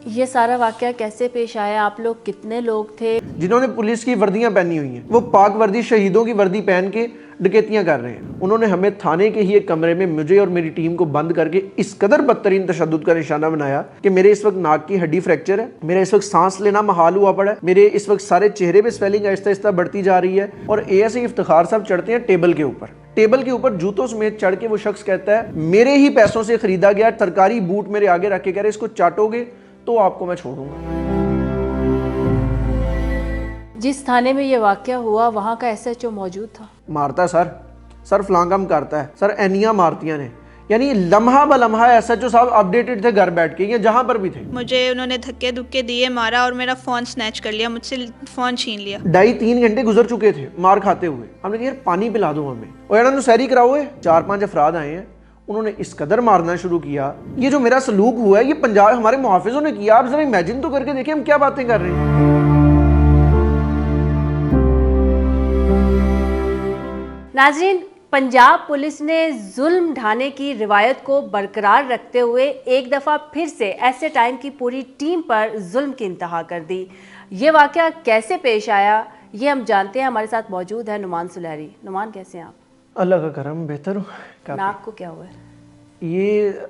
ये सारा वाकया कैसे पेश आया? आप लोग कितने लोग थे? जिन्होंने पुलिस की वर्दियां पहनी हुई हैं, वो पाक वर्दी शहीदों की वर्दी पहन के डकैतियां कर रहे हैं। उन्होंने हमें थाने के ही एक कमरे में मुझे और मेरी टीम को बंद करके इस कदर बदतरीन तशद्दुद का निशाना बनाया कि मेरे इस वक्त नाक की हड्डी फ्रैक्चर है, मेरा इस वक्त सांस लेना महाल हुआ पड़ा है, मेरे इस वक्त सारे चेहरे पे स्वेलिंग आहिस्ता आहिस्ता बढ़ती जा रही है। और ASI इफ्तिखार साहब चढ़ते हैं टेबल के ऊपर जूतों समेत चढ़ के वो शख्स कहता है मेरे ही पैसों से खरीदा गया सरकारी बूट मेरे आगे रख के कह रहे इसको चाटोगे तो आपको मैं छोड़ूंगा। जिस थाने में ये वाकया हुआ वहाँ का SHO मौजूद था? मारता सर फ्लांगम करता है सर, एनिया मारतियां ने, यानी लम्हा ब लम्हा SHO साहब अपडेटेड थे घर बैठ के, ये जहां पर भी थे। मुझे उन्होंने धक्के धुक्के दिए, मारा और मेरा फ़ोन स्नैच कर लिया, मुझसे फ़ोन छीन लिया। 2.5-3 घंटे गुजर चुके थे मार खाते हुए। हमने कहा यार पानी पिला दो हमें, और यार सैरी कराओ। 4-5 अफराद आए हैं, उन्होंने इस कदर मारना शुरू किया। ये जो मेरा सलूक हुआ है ये पंजाब हमारे मुहाफिजों ने किया। आप जरा इमेजिन तो करके देखिए हम क्या बातें कर रहे हैं। नाज़रीन, पंजाब पुलिस ने जुल्म ढाने की रिवायत को बरकरार रखते हुए एक दफ़ा फिर से ऐसे टाइम की पूरी टीम पर जुल्म की इंतहा कर दी। ये वाकया कैसे पेश आया ये हम जानते हैं। हमारे साथ मौजूद है नुमान सुलहरी। नुमान, कैसे हैं आप? अल्लाह का करम, बेहतर हूँ। नाक को क्या हुआ है? ये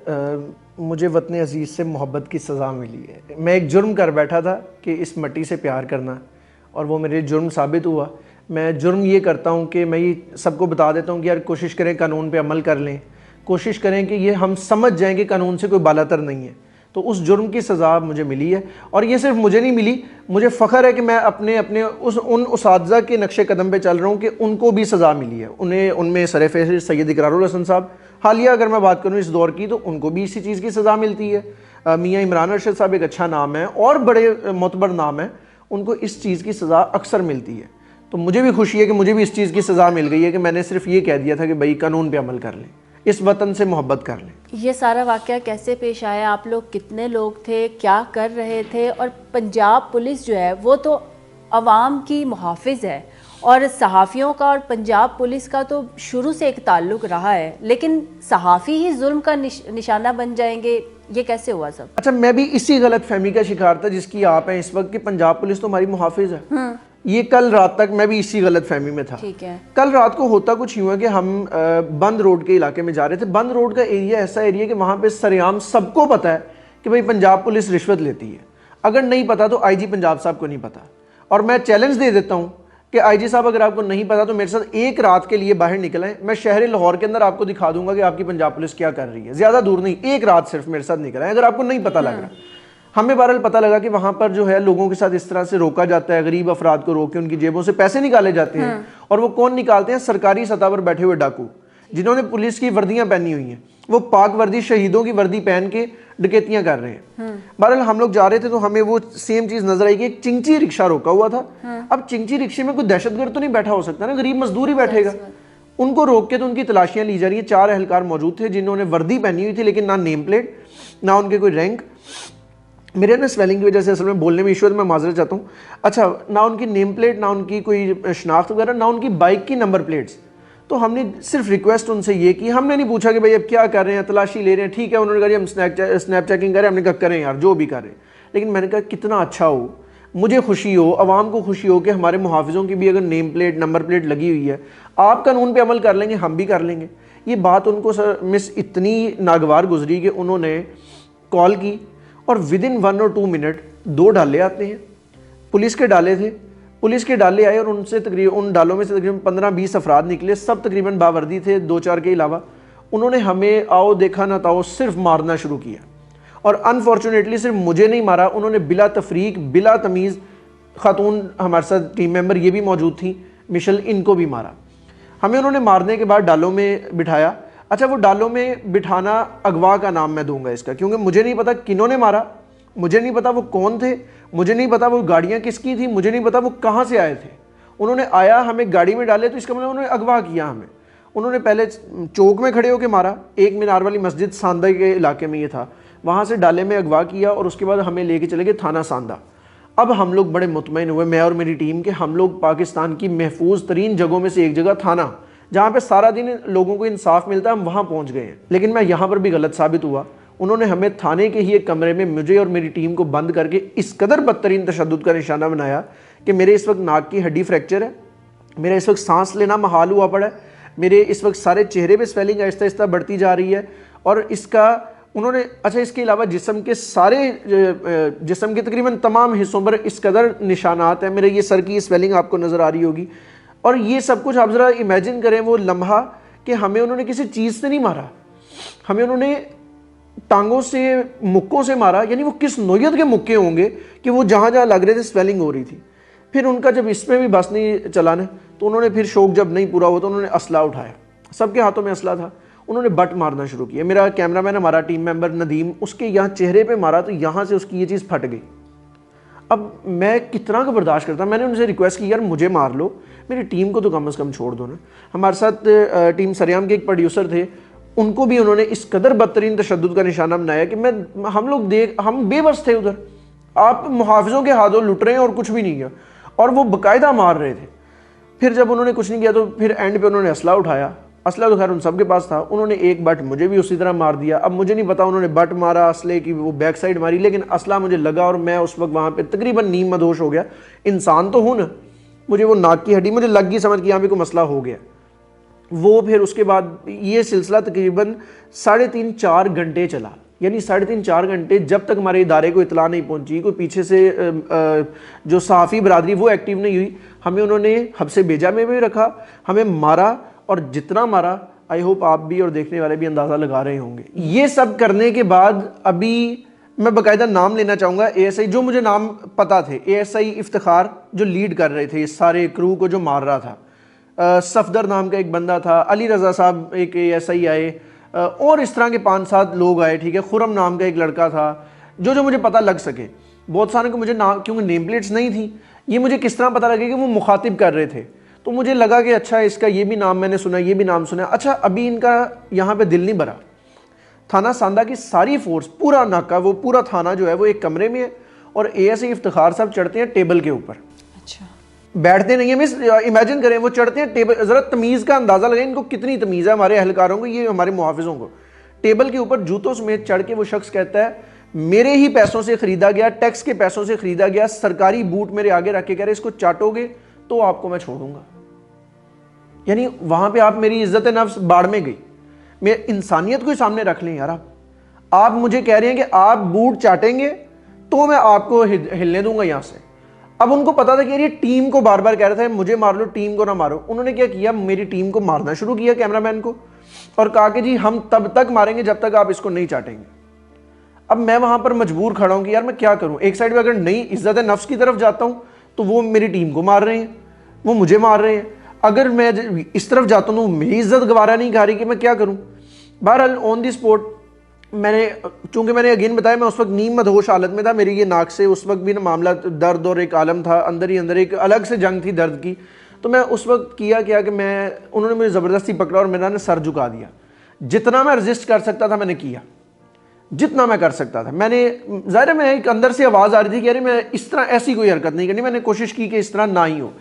मुझे वतन अजीज़ से मोहब्बत की सज़ा मिली है। मैं एक जुर्म कर बैठा था कि इस मट्टी से प्यार करना, और वो मेरे जुर्म साबित हुआ। मैं जुर्म ये करता हूँ कि मैं ये सबको बता देता हूँ कि यार कोशिश करें कानून पे अमल कर लें, कोशिश करें कि ये हम समझ जाएं कि कानून से कोई बालातर नहीं है। तो उस जुर्म की सज़ा मुझे मिली है, और ये सिर्फ मुझे नहीं मिली, मुझे फ़ख्र है कि मैं अपने उन उसातिज़ा के नक्शे कदम पे चल रहा हूँ कि उनको भी सज़ा मिली है। उनमें सरफ़हरिस्त सैयद इकरारुल हसन साहब, हालिया अगर मैं बात करूँ इस दौर की, तो उनको भी इसी चीज़ की सज़ा मिलती है। मियाँ इमरान अरशद साहब एक अच्छा नाम है और बड़े मोतबर नाम है, उनको इस चीज़ की सज़ा अक्सर मिलती है। तो मुझे भी खुशी है कि मुझे भी इस चीज़ की सज़ा मिल गई है कि मैंने सिर्फ ये कह दिया था कि भाई कानून पे अमल कर लें, इस वतन से मोहब्बत कर लें। ये सारा वाकया कैसे पेश आया? आप लोग कितने लोग थे, क्या कर रहे थे? और पंजाब पुलिस जो है वो तो अवाम की मुहाफिज है, और सहाफ़ियों का और पंजाब पुलिस का तो शुरू से एक ताल्लुक़ रहा है, लेकिन सहाफ़ी ही जुल्म का निशाना बन जाएंगे, ये कैसे हुआ सब? अच्छा, मैं भी इसी गलत फहमी का शिकार था जिसकी आप हैं इस वक्त, कि पंजाब पुलिस तो हमारी मुहाफिज है। ये कल रात तक मैं भी इसी गलत फहमी में था। ठीक है। कल रात को होता कुछ यूँ है कि हम बंद रोड के इलाके में जा रहे थे। बंद रोड का एरिया ऐसा एरिया कि वहाँ पे सरेआम सबको पता है कि भाई पंजाब पुलिस रिश्वत लेती है। अगर नहीं पता तो IG पंजाब साहब को नहीं पता, और मैं चैलेंज दे देता हूँ कि IG साहब अगर आपको नहीं पता तो मेरे साथ एक रात के लिए बाहर निकल आए, मैं शहर लाहौर के अंदर आपको दिखा दूंगा कि आपकी पंजाब पुलिस क्या कर रही है। ज़्यादा दूर नहीं, एक रात सिर्फ मेरे साथ निकल आए अगर आपको नहीं पता लग रहा। हमें बहरहाल पता लगा कि वहाँ पर जो है लोगों के साथ इस तरह से रोका जाता है, गरीब अफराद को रोक के उनकी जेबों से पैसे निकाले जाते हैं। और वो कौन निकालते हैं? सरकारी सतह पर बैठे हुए डाकू, जिन्होंने पुलिस की वर्दियां पहनी हुई हैं। वो पाक वर्दी शहीदों की वर्दी पहन के डकैतियां कर रहे हैं। बहरहाल हम लोग जा रहे थे तो हमें वो सेम चीज नजर आई कि एक चिंची रिक्शा रोका हुआ था। अब चिंची रिक्शे में कोई दहशतगर्द तो नहीं बैठा हो सकता ना, गरीब मजदूर ही बैठेगा। उनको रोक के तो उनकी तलाशियां ली जा रही है। 4 एहलकार मौजूद थे जिन्होंने वर्दी पहनी हुई थी, लेकिन ना नेम प्लेट, ना उनके कोई रैंक। मेरे ना स्वेलिंग की वजह से असल में बोलने में इशू है, तो मैं माजरत चाहता हूँ। अच्छा, ना उनकी नेम प्लेट, ना उनकी कोई शनाख्त वगैरह, ना उनकी बाइक की नंबर प्लेट्स। तो हमने सिर्फ रिक्वेस्ट उनसे ये की, हमने नहीं पूछा कि भाई अब क्या कर रहे हैं, तलाशी ले रहे हैं, ठीक है। उन्होंने कहा हम स्नैप चेकिंग करें, हमने कहा करें यार जो भी करें। लेकिन मैंने कहा कितना अच्छा हो, मुझे खुशी हो, आवाम को खुशी हो कि हमारे मुहाफिजों की भी अगर नेम प्लेट नंबर प्लेट लगी हुई है, आप कानून पे अमल कर लेंगे, हम भी कर लेंगे। ये बात उनको सर मिस इतनी नागवार गुजरी कि उन्होंने कॉल की, और विद इन 1 और 2 मिनट 2 डाले आते हैं। पुलिस के डाले थे, पुलिस के डाले आए और उनसे तकरीबन उन डालों में से तकरीबन 15-20 अफराद निकले, सब तकरीबन बावर्दी थे, 2-4 के अलावा। उन्होंने हमें आओ देखा ना ताओ सिर्फ मारना शुरू किया, और अनफॉर्चुनेटली सिर्फ मुझे नहीं मारा, उन्होंने बिला तफरीक बिला तमीज़, खातून हमारे साथ टीम मेंबर ये भी मौजूद थी मिशल, इनको भी मारा। हमें उन्होंने मारने के बाद डालों में बिठाया। अच्छा, वो डालों में बिठाना अगवा का नाम मैं दूंगा इसका, क्योंकि मुझे नहीं पता किन्होंने मारा, मुझे नहीं पता वो कौन थे, मुझे नहीं पता वो गाड़ियाँ किसकी थी, मुझे नहीं पता वो कहाँ से आए थे। उन्होंने आया, हमें गाड़ी में डाले, तो इसका मतलब उन्होंने अगवा किया हमें। उन्होंने पहले चौक में खड़े होकर मारा, एक मीनार वाली मस्जिद सांदा के इलाके में ये था, वहाँ से डाले में अगवा किया, और उसके बाद हमें लेके चले गए थाना सांदा। अब हम लोग बड़े मुतमईन हुए, मैं और मेरी टीम, के हम लोग पाकिस्तान की महफूज तरीन जगहों में से एक जगह थाना, जहाँ पे सारा दिन लोगों को इंसाफ मिलता है, हम वहाँ पहुँच गए हैं। लेकिन मैं यहाँ पर भी गलत साबित हुआ। उन्होंने हमें थाने के ही एक कमरे में मुझे और मेरी टीम को बंद करके इस कदर बदतरीन तशद्दुद का निशाना बनाया कि मेरे इस वक्त नाक की हड्डी फ्रैक्चर है, मेरा इस वक्त सांस लेना महाल हुआ पड़ा है, मेरे इस वक्त सारे चेहरे पे स्वेलिंग आहिस्ता आहिस्ता बढ़ती जा रही है। और इसका उन्होंने अच्छा इसके अलावा जिस्म के तकरीबन तमाम हिस्सों पर इस कदर निशानात हैं। मेरे ये सर की स्वेलिंग आपको नज़र आ रही होगी। और ये सब कुछ आप ज़रा इमेजिन करें वो लम्हा कि हमें उन्होंने किसी चीज़ से नहीं मारा, हमें उन्होंने टांगों से मुक्कों से मारा। यानी वो किस नौयत के मुक्के होंगे कि वो जहाँ जहाँ लग रहे थे स्वेलिंग हो रही थी। फिर उनका जब इसमें भी बस नहीं चलाने तो उन्होंने फिर शौक जब नहीं पूरा हुआ तो उन्होंने असला उठाया, सबके हाथों में असला था, उन्होंने बट मारना शुरू किया। मेरा कैमरामैन हमारा टीम मेंबर नदीम उसके यहाँ चेहरे पे मारा तो यहाँ से उसकी ये चीज़ फट गई। अब मैं कितना का बर्दाश्त करता, मैंने उनसे रिक्वेस्ट की यार मुझे मार लो, मेरी टीम को तो कम से कम छोड़ दो ना। हमारे साथ टीम सरेआम के एक प्रोड्यूसर थे, उनको भी उन्होंने इस कदर बदतरीन तशद्दुद का निशाना बनाया कि हम बेबस थे उधर, आप मुहाफिजों के हाथों लुट रहे हैं और कुछ भी नहीं किया, और वो बाकायदा मार रहे थे। फिर जब उन्होंने कुछ नहीं किया तो फिर एंड पे उन्होंने असला उठाया, असला तो खैर उन सबके पास था, उन्होंने एक बट मुझे भी उसी तरह मार दिया। अब मुझे नहीं पता उन्होंने बट मारा असले की वो बैक साइड मारी, लेकिन असला मुझे लगा और मैं उस वक्त वहाँ पे तकरीबन नीम मदहोश हो गया। इंसान तो हूँ ना, मुझे वो नाक की हड्डी मुझे लग गई, समझ कि यहाँ पे कोई मसला हो गया। वो फिर उसके बाद ये सिलसिला तकरीबन 3.5-4 घंटे चला। यानी 3.5-4 घंटे जब तक हमारे इदारे को इतला नहीं पहुंची, कोई पीछे से जो सहाफ़ी बरादरी वो एक्टिव नहीं हुई, हमें उन्होंने हब्से बेजा में भी रखा, हमें मारा, और जितना मारा आई होप आप भी और देखने वाले भी अंदाज़ा लगा रहे होंगे। ये सब करने के बाद अभी मैं बाकायदा नाम लेना चाहूँगा ASI, जो मुझे नाम पता थे, ASI इफ्तिखार जो लीड कर रहे थे इस सारे क्रू को जो मार रहा था, सफदर नाम का एक बंदा था, अली रज़ा साहब एक ASI आए, और इस तरह के 5-7 लोग आए, ठीक है। खुरम नाम का एक लड़का था, जो मुझे पता लग सके। बहुत सारे को मुझे नाम, क्योंकि नेम प्लेट्स नहीं थी, ये मुझे किस तरह पता लगे कि वो मुखातिब कर रहे थे, तो मुझे लगा कि अच्छा इसका ये भी नाम मैंने सुना, ये भी नाम सुना। अच्छा अभी इनका यहाँ पे दिल नहीं भरा। थाना सांदा की सारी फोर्स, पूरा नाका, वो पूरा थाना जो है वो एक कमरे में है, और ASI इफ्तिखार साहब चढ़ते हैं टेबल के ऊपर। अच्छा, बैठते नहीं है, मिस इमेजिन करें वो चढ़ते हैं टेबल, ज़रा तमीज़ का अंदाज़ा लगाएं इनको कितनी तमीज़ है हमारे अहलकारों को, ये हमारे मुहाफिजों को। टेबल के ऊपर जूतों समेत चढ़ के वो शख्स कहता है मेरे ही पैसों से ख़रीदा गया, टैक्स के पैसों से ख़रीदा गया सरकारी बूट मेरे आगे रख के कह रहे इसको चाटोगे तो आपको मैं छोड़ूंगा। यानी वहाँ पर आप मेरी इज़्ज़त नफ्स बाढ़ में गई। मैं इंसानियत को सामने रख लें यार, आप मुझे कह रहे हैं कि आप बूट चाटेंगे तो मैं आपको हिलने दूंगा यहाँ से। अब उनको पता था कि यार ये टीम को बार बार कह रहा था मुझे मार लो, टीम को ना मारो। उन्होंने क्या किया, मेरी टीम को मारना शुरू किया, कैमरामैन को, और कहा कि जी हम तब तक मारेंगे जब तक आप इसको नहीं चाटेंगे। अब मैं वहां पर मजबूर खड़ा हूं कि यार मैं क्या करूं। एक साइड पे अगर नहीं इज्जत नफ्स की तरफ जाता हूं तो वो मेरी टीम को मार रहे हैं, वो मुझे मार रहे हैं। अगर मैं इस तरफ जाता हूं तो मेरी इज्जत गवारा नहीं खा रही कि मैं क्या करूं। बहरहाल ऑन दी स्पॉट चूंकि मैंने अगेन बताया मैं उस वक्त नीम मदहोश हालत में था, मेरी ये नाक से उस वक्त भी ना मामला दर्द और एक आलम था, अंदर ही अंदर एक अलग से जंग थी दर्द की। तो मैं उस वक्त किया क्या कि उन्होंने मुझे ज़बरदस्ती पकड़ा और मेरा सर झुका दिया। जितना मैं रजिस्ट कर सकता था मैंने किया, जितना मैं कर सकता था मैंने। ज़ाहिर है मैं एक अंदर से आवाज़ आ रही थी कि अरे मैं इस तरह ऐसी कोई हरकत नहीं करनी। मैंने कोशिश की कि इस तरह ना ही हो,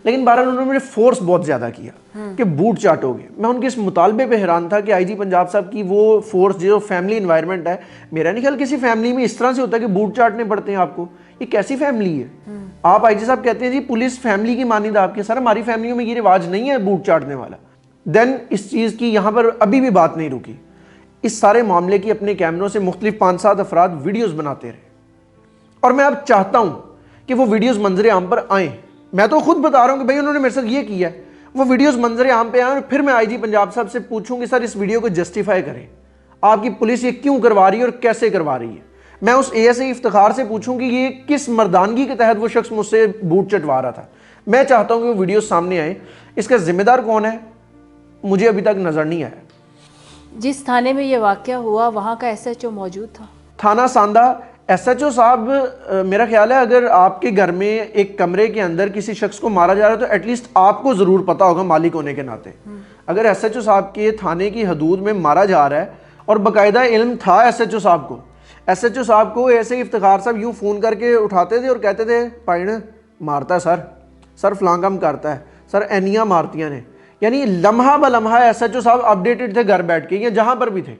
लेकिन बहरहाल उन्होंने मुझे फोर्स बहुत ज़्यादा किया कि बूट चाटोगे। मैं उनके इस मुतालबे पे हैरान था कि IG पंजाब साहब की वो फोर्स जो फैमिली इन्वायरमेंट है, मेरा नहीं ख्याल किसी फैमिली में इस तरह से होता है कि बूट चाटने पड़ते हैं आपको। ये कैसी फैमिली है? आप IG साहब कहते हैं जी पुलिस फैमिली की मानिंदा आपकी, सर हमारी फैमिलियों में ये रिवाज नहीं है बूट चाटने वाला। देन इस चीज़ की यहाँ पर अभी भी बात नहीं रुकी। इस सारे मामले की अपने कैमरों से मुख्तलिफ 5-7 अफराद वीडियोस बनाते रहे, और मैं अब चाहता हूं कि वो वीडियोस मंजर आम पर आए। मैं तो खुद बता रहा हूं कि भाई उन्होंने मेरे साथ ये किया है, वो वीडियोस मंजर आम पे आए और फिर मैं IG पंजाब साहब से पूछूं कि सर इस वीडियो को जस्टिफाई करें, आपकी पुलिस ये क्यों करवा रही है और कैसे करवा रही है। मैं उस ASI इफ्तिखार से पूछूं कि ये किस मर्दानगी के तहत वो शख्स मुझसे बूट चटवा रहा था। मैं चाहता हूं कि वो वीडियो सामने आए। इसका जिम्मेदार कौन है मुझे अभी तक नजर नहीं आया। जिस थाने में ये वाक़या हुआ वहाँ का SHO मौजूद था? थाना सांदा SHO साहब, मेरा ख्याल है अगर आपके घर में एक कमरे के अंदर किसी शख्स को मारा जा रहा है तो एटलीस्ट आपको ज़रूर पता होगा मालिक होने के नाते। अगर SHO साहब के थाने की हदूद में मारा जा रहा है और बाकायदा इल्म था SHO साहब को, SHO साहब को ऐसे इफ्तिखार साहब यूँ फ़ोन करके उठाते थे और कहते थे पाइण मारता है सर फलां काम करता है, सर एनियाँ मारतियाँ ने। यानी लम्हा ब लम्हा SHO साहब अपडेटेड थे घर बैठ के, या जहाँ पर भी थे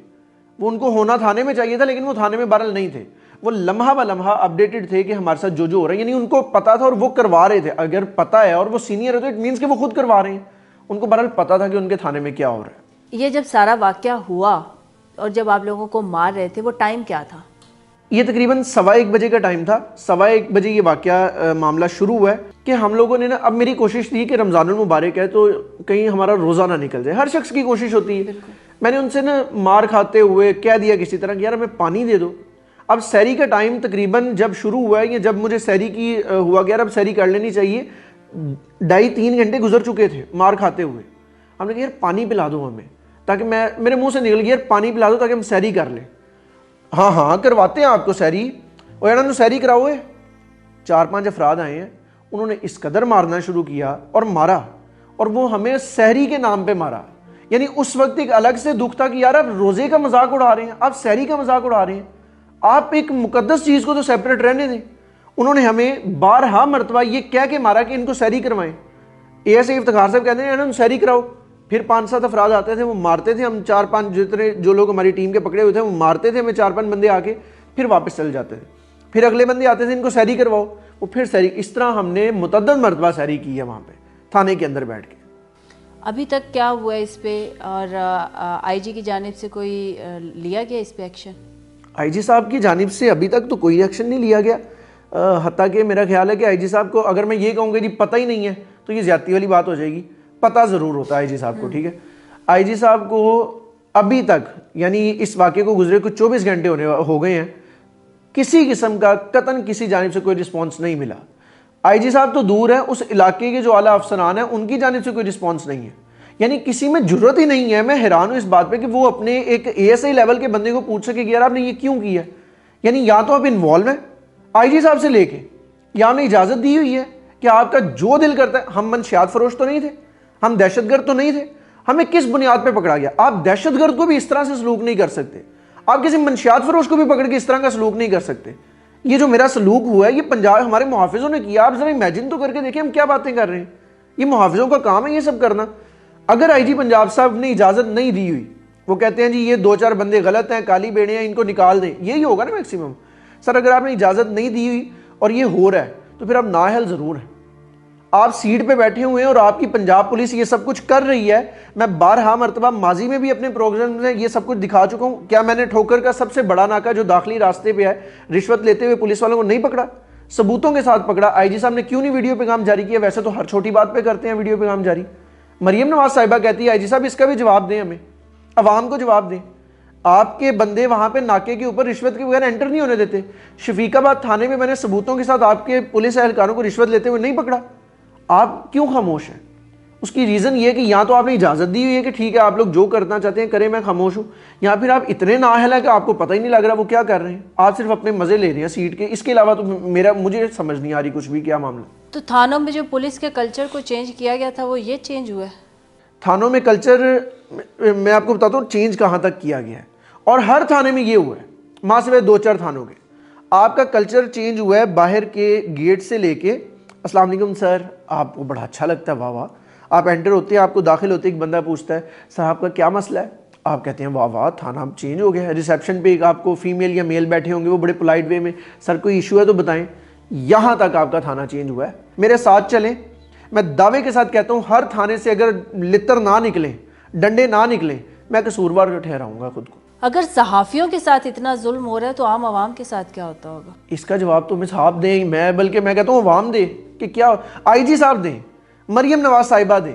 वो उनको होना थाने में चाहिए था, लेकिन वो थाने में बहरहाल नहीं थे। वो लम्हा ब लम्हा अपडेटेड थे कि हमारे साथ जो हो रहा है, यानी उनको पता था और वो करवा रहे थे। अगर पता है और वो सीनियर है तो इट मीन्स कि वो खुद करवा रहे हैं। उनको बहरहाल पता था कि उनके थाने में क्या हो रहा है। ये जब सारा वाकया हुआ और जब आप लोगों को मार रहे थे, वो टाइम क्या था? ये तकरीबन 1:15 बजे का टाइम था। 1:15 बजे ये वाकया मामला शुरू हुआ है कि हम लोगों ने ना, अब मेरी कोशिश थी कि रमज़ानुल मुबारक है तो कहीं हमारा रोज़ा ना निकल जाए, हर शख्स की कोशिश होती है। मैंने उनसे ना मार खाते हुए कह दिया किसी तरह कि यार हमें पानी दे दो। अब सहरी का टाइम तकरीबन जब शुरू हुआ है, या जब मुझे सहरी की हुआ कि यार अब सहरी कर लेनी चाहिए, 2.5-3 घंटे गुजर चुके थे मार खाते हुए। हमने कहा यार पानी पिला दो हमें, ताकि मेरे मुंह से निकल गया यार पानी पिला दो ताकि हम सहरी कर लें। हाँ हाँ करवाते हैं आपको सहरी, और यार सहरी कराओ। 4-5 अफराद आए हैं, उन्होंने इस कदर मारना शुरू किया और मारा, और वो हमें सहरी के नाम पे मारा। यानी उस वक्त एक अलग से दुख था कि यार आप रोजे का मजाक उड़ा रहे हैं, आप सहरी का मजाक उड़ा रहे हैं, आप एक मुकद्दस चीज को तो सेपरेट रहने दें। उन्होंने हमें 12 मरतबा ये कह के मारा कि इनको सहरी करवाएं। ASI इफ्तिखार साहब कहते हैं सहरी कराओ। फिर 5-7 अफराद आते थे, वो मारते थे। हम 4-5 जितने जो लोग हमारी टीम के पकड़े हुए थे वो मारते थे हमें, 4-5 बंदे आके फिर वापस चले जाते थे। फिर अगले बंदे आते थे, इनको सहरी करवाओ, वो फिर सहरी। इस तरह हमने मुतअद्दिद मरतबा सहरी की है वहाँ पे थाने के अंदर बैठ के। अभी तक क्या हुआ इस पे, और IG की जानिब से कोई लिया गया इस पे एक्शन? IG साहब की जानिब से अभी तक तो कोई एक्शन नहीं लिया गया। हत्ता कि मेरा ख्याल है कि IG साहब को, अगर मैं ये कहूँगा जी पता ही नहीं है तो ये ज्यादती वाली बात हो जाएगी। पता ज़रूर होता है IG साहब को, ठीक है। IG साहब को अभी तक, यानी इस वाक़े को गुजरे कुछ 24 घंटे हो गए हैं, किसी किस्म का कतन किसी जानिब से कोई रिस्पॉन्स नहीं मिला। IG साहब तो दूर है, उस इलाके के जो आला अफसरान है उनकी जानिब से कोई रिस्पॉन्स नहीं है। यानी किसी में जुर्रत ही नहीं है। मैं हैरान हूँ इस बात पे कि वो अपने एक ASI लेवल के बंदे को पूछ सके कि यार आपने ये क्यों किया। यानी या तो आप इन्वॉल्व हैं IG साहब से लेके, या हमें इजाज़त दी हुई है कि आपका जो दिल करता है। हम मनशियात फरोश तो नहीं थे, हम दहशतगर्द तो नहीं थे, हमें किस बुनियाद पे पकड़ा गया? आप दहशतगर्द को भी इस तरह से सलूक नहीं कर सकते, आप किसी मनशियात फरोश को भी पकड़ के इस तरह का सलूक नहीं कर सकते। ये जो मेरा सलूक हुआ है ये पंजाब हमारे मुहाफिजों ने किया। आप जरा इमेजिन तो करके देखिए हम क्या बातें कर रहे हैं। ये मुहाफिजों का काम है ये सब करना। अगर IG पंजाब साहब ने इजाज़त नहीं दी हुई, वो कहते हैं जी ये 2-4 बंदे गलत हैं, काली बेड़े हैं, इनको निकाल दें, यही होगा ना मैक्सिमम। सर अगर आपने इजाज़त नहीं दी हुई और ये हो रहा है तो फिर आप नाअहल ज़रूर हैं। आप सीट पे बैठे हुए हैं और आपकी पंजाब पुलिस ये सब कुछ कर रही है। मैं 12 मरतबा माजी में भी अपने प्रोग्राम में ये सब कुछ दिखा चुका हूँ। क्या मैंने ठोकर का सबसे बड़ा नाका जो दाखिली रास्ते पे है, रिश्वत लेते हुए पुलिस वालों को नहीं पकड़ा? सबूतों के साथ पकड़ा। IG साहब ने क्यों नहीं वीडियो पैगाम जारी किया? वैसे तो हर छोटी बात पे करते हैं वीडियो पैगाम जारी। मरियम नवाज साहिबा कहती है IG साहब इसका भी जवाब दें, हमें अवाम को जवाब दें। आपके बंदे वहां पे नाके के ऊपर रिश्वत के बगैर एंटर नहीं होने देते। शफीकाबाद थाने में मैंने सबूतों के साथ आपके पुलिस एहलकारों को रिश्वत लेते हुए नहीं पकड़ा। आप क्यों खामोश हैं? उसकी रीज़न ये है कि या तो आपने इजाज़त दी हुई है कि ठीक है आप लोग जो करना चाहते हैं करें, मैं खामोश हूँ, या फिर आप इतने नाअहल हैं कि आपको पता ही नहीं लग रहा वो क्या कर रहे हैं। आप सिर्फ अपने मज़े ले रहे हैं सीट के। इसके अलावा तो मुझे समझ नहीं आ रही कुछ भी क्या मामला। तो थानों में जो पुलिस के कल्चर को चेंज किया गया था वो ये चेंज हुआ है? थानों में कल्चर मैं आपको बताता हूँ चेंज कहाँ तक किया गया है, और हर थाने में ये हुआ है। माँ सिवाय 2-4 थानों के आपका कल्चर चेंज हुआ है। बाहर के गेट से लेके अस्सलाम वालेकुम सर, आपको बड़ा अच्छा लगता है, वाह वाह। आप एंटर होते हैं, आपको दाखिल होते एक बंदा पूछता है सर आपका क्या मसला है? आप कहते हैं वाह वाह थाना चेंज हो गया है। रिसेप्शन पे एक आपको फीमेल या मेल बैठे होंगे, वो बड़े पोलाइट वे में सर कोई इशू है तो बताएं। यहाँ तक आपका थाना चेंज हुआ है। मेरे साथ चलें, मैं दावे के साथ कहता हूँ हर थाने से अगर लित्तर ना निकले, डंडे ना निकले, मैं कसूरवार ठहराऊंगा खुद को। अगर सहाफ़ियों के साथ इतना जुल्म हो रहा है तो आम आवाम के साथ क्या होता होगा? इसका जवाब तो साहब दें, मैं कहता हूँ अवाम दे कि क्या IG साहब दें, मरियम नवाज साहिबा दें,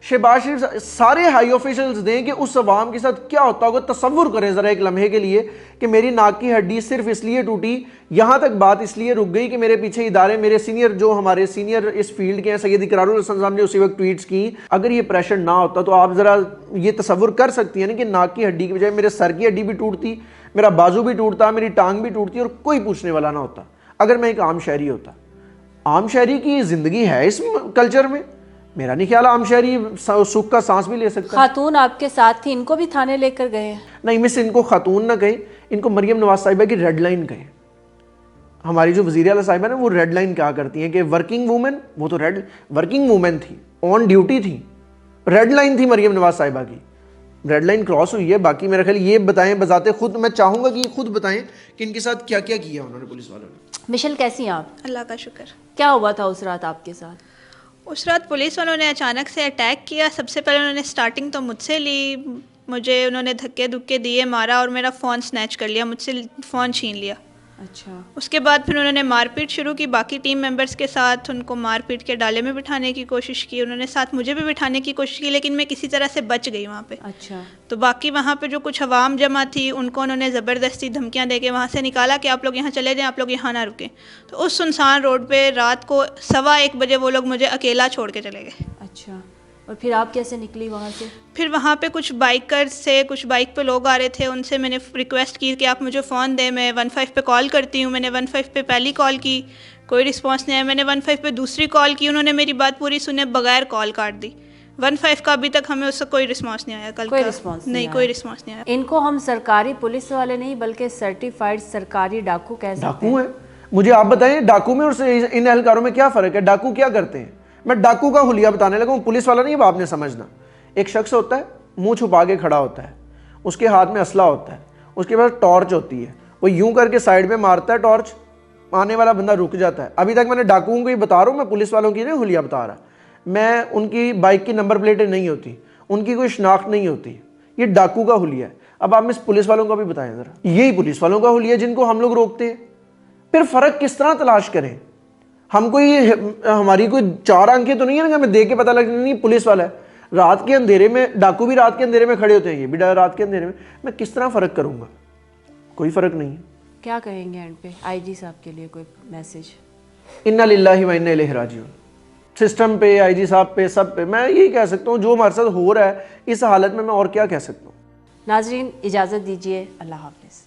शहबाज शरीफ, सारे हाई ऑफिशियल्स दें कि उस अवाम के साथ क्या होता होगा। तसव्वुर करें ज़रा एक लम्हे के लिए कि मेरी नाक की हड्डी सिर्फ इसलिए टूटी, यहाँ तक बात इसलिए रुक गई कि मेरे पीछे इदारे, मेरे सीनियर जो हमारे सीनियर इस फील्ड के हैं सैयद इकरारुल हसन साहब ने उसी वक्त ट्वीट्स की। अगर ये प्रेशर ना होता तो आप ज़रा ये तसव्वुर कर सकती हैं ना कि नाक की हड्डी की बजाय मेरे सर की हड्डी भी टूटती, मेरा बाजू भी टूटता, मेरी टांग भी टूटती और कोई पूछने वाला ना होता अगर मैं एक आम शहरी होता। आम शहरी की ज़िंदगी है इस कल्चर में। मेरा नहीं ख्याल आम शहरी सुख का सांस भी ले सकता है। खातून आपके साथ थी, इनको भी थाने लेकर गए हैं? नहीं मिस, इनको खातून ना कहें, इनको मरियम नवाज साहिबा की रेड लाइन कहें। हमारी जो वज़ीर आला साहिबा ना वो रेड लाइन क्या करती हैं कि वर्किंग वूमेन, वो तो वर्किंग वूमेन थी, ऑन ड्यूटी थी, रेड लाइन थी मरियम नवाज साहिबा की। रेड लाइन क्रॉस हुई है। बाकी मेरा ख्याल ये बताएं बजाते खुद, मैं चाहूँगा कि ये खुद बताएं कि इनके साथ क्या क्या किया उन्होंने पुलिस वालों ने। मिशेल, कैसी हैं आप? अल्लाह का शुक्र। क्या हुआ था उस रात आपके साथ? उस रात पुलिस वालों ने अचानक से अटैक किया। सबसे पहले उन्होंने स्टार्टिंग तो मुझसे ली, मुझे उन्होंने धक्के धुक्के दिए, मारा और मेरा फ़ोन स्नैच कर लिया, मुझसे फ़ोन छीन लिया। अच्छा। उसके बाद फिर उन्होंने मारपीट शुरू की बाकी टीम मेंबर्स के साथ। उनको मारपीट के डाले में बिठाने की कोशिश की, उन्होंने साथ मुझे भी बिठाने की कोशिश की, लेकिन मैं किसी तरह से बच गई वहाँ पे। अच्छा। तो बाकी वहाँ पे जो कुछ अवाम जमा थी उनको उन्होंने ज़बरदस्ती धमकियाँ दे के वहाँ से निकाला कि आप लोग यहाँ चले जाएं, आप लोग यहाँ ना रुकें। तो उस सुनसान रोड पे रात को 1:15 बजे वो लोग मुझे अकेला छोड़ के चले गए। अच्छा, और फिर आप कैसे निकली वहाँ से? फिर वहाँ पे कुछ बाइकर्स से, कुछ बाइक पे लोग आ रहे थे, उनसे मैंने रिक्वेस्ट की कि आप मुझे फ़ोन दें, मैं 15 पे कॉल करती हूँ। मैंने 15 पे पहली कॉल की, कोई रिस्पांस नहीं आया। मैंने 15 पे दूसरी कॉल की, उन्होंने मेरी बात पूरी सुने बगैर कॉल काट दी। 15 का अभी तक हमें उसका कोई रिस्पांस नहीं आया। कल कोई का रिस्पांस नहीं, कोई रिस्पांस नहीं आया। इनको हम सरकारी पुलिस वाले नहीं बल्कि सर्टिफाइड सरकारी डाकू कह सकते डाकू है। मुझे आप बताएं डाकू में और इन एहलकारों में क्या फ़र्क है? डाकू क्या करते हैं? मैं डाकू का हुलिया बताने लगा हूँ, पुलिस वाला नहीं। अब आपने समझना, एक शख्स होता है मुंह छुपा के खड़ा होता है, उसके हाथ में असला होता है, उसके पास टॉर्च होती है, वो यूं करके साइड में मारता है टॉर्च, आने वाला बंदा रुक जाता है। अभी तक मैंने डाकुओं को ही बता रहा हूँ, मैं पुलिस वालों की नहीं हुलिया बता रहा। मैं उनकी बाइक की नंबर प्लेटें नहीं होती, उनकी कोई शनाख्त नहीं होती, ये डाकू का हुलिया है। अब आप इस पुलिस वालों का भी बताएं ज़रा, यही पुलिस वालों का हुलिया जिनको हम लोग रोकते हैं। फिर फ़र्क किस तरह तलाश करें? हमको ये हमारी कोई 4 आंखें तो नहीं है ना, हमें देख के पता लग नहीं पुलिस वाला है। रात के अंधेरे में, डाकू भी रात के अंधेरे में खड़े होते हैं, ये भी रात के अंधेरे में। मैं किस तरह फ़र्क करूँगा? कोई फ़र्क नहीं है। क्या कहेंगे एंड पे आईजी साहब के लिए कोई मैसेज? इन्ना लिल्लाहि व इन्ना इलैहि राजिऊन। सिस्टम पे, आईजी साहब पे, सब पे मैं यही कह सकता हूँ, जो हमारे साथ हो रहा है इस हालत में मैं और क्या कह सकता हूँ। नाजरीन, इजाज़त दीजिए, अल्लाह हाफ़िज़।